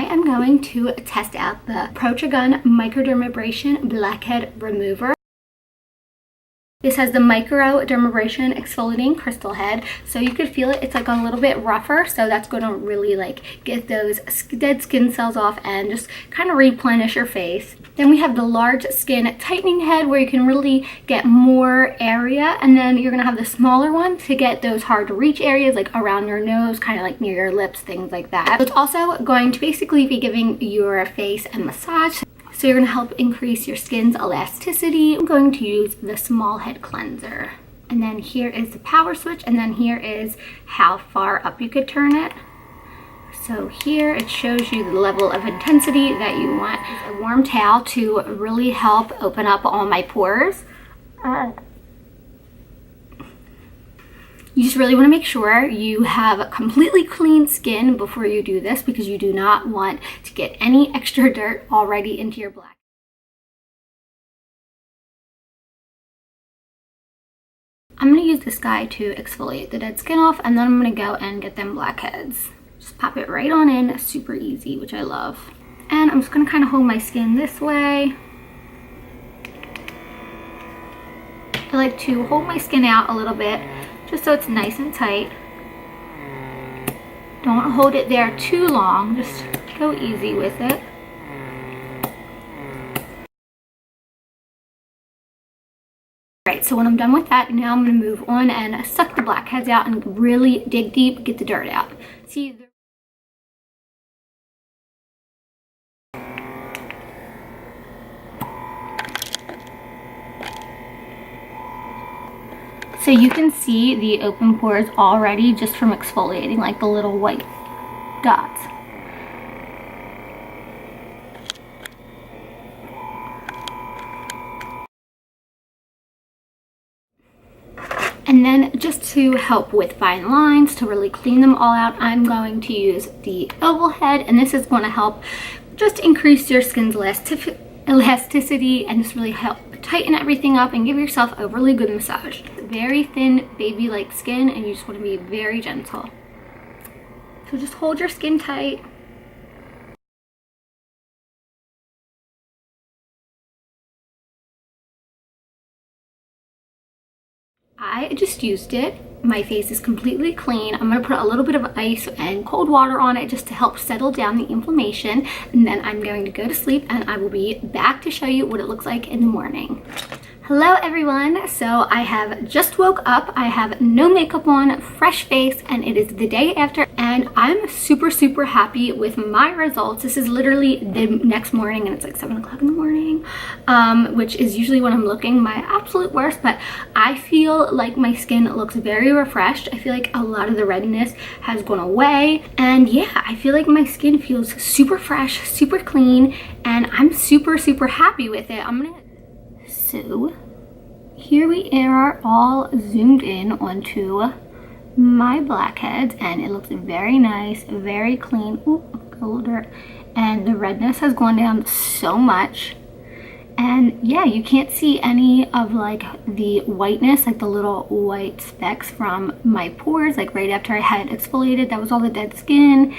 I am going to test out the Protragen Microdermabrasion Blackhead Remover. This has the microdermabrasion exfoliating crystal head, so you could feel it. It's like a little bit rougher, so that's going to really like get those dead skin cells off and just kind of replenish your face. Then we have the large skin tightening head where you can really get more area, and then you're going to have the smaller one to get those hard to reach areas like around your nose, kind of like near your lips, things like that. So it's also going to basically be giving your face a massage. So you're going to help increase your skin's elasticity. I'm going to use the small head cleanser. And then here is the power switch, and then here is how far up you could turn it. So here it shows you the level of intensity that you want. It's a warm towel to really help open up all my pores. You just really want to make sure you have completely clean skin before you do this, because you do not want to get any extra dirt already into your black. I'm going to use this guy to exfoliate the dead skin off, and then I'm going to go and get them blackheads. Just pop it right on in, super easy, which I love. And I'm just going to kind of hold my skin this way. I like to hold my skin out a little bit, just so it's nice and tight. Don't hold it there too long, just go easy with it. Alright, so when I'm done with that, now I'm going to move on and suck the blackheads out and really dig deep, get the dirt out. See, so you can see the open pores already just from exfoliating, like the little white dots. And then just to help with fine lines, to really clean them all out, I'm going to use the oval head, and this is going to help just increase your skin's elasticity and just really help tighten everything up and give yourself a really good massage. Very thin baby-like skin, and you just want to be very gentle. So just hold your skin tight. I just used it. My face is completely clean. I'm going to put a little bit of ice and cold water on it just to help settle down the inflammation, and then I'm going to go to sleep, and I will be back to show you what it looks like in the morning. Hello everyone, so I have just woke up. I have no makeup on, fresh face, and it is the day after, and I'm super happy with my results. This is literally the next morning, and it's like 7 o'clock in the morning, which is usually when I'm looking my absolute worst, but I feel like my skin looks very refreshed. I feel like a lot of the redness has gone away, and yeah, I feel like my skin feels super fresh, super clean, and I'm super happy with it. So here we are, all zoomed in onto my blackheads, and it looks very nice, very clean. Ooh, a little dirt. And the redness has gone down so much. And yeah, you can't see any of like the whiteness, like the little white specks from my pores, like right after I had exfoliated. That was all the dead skin.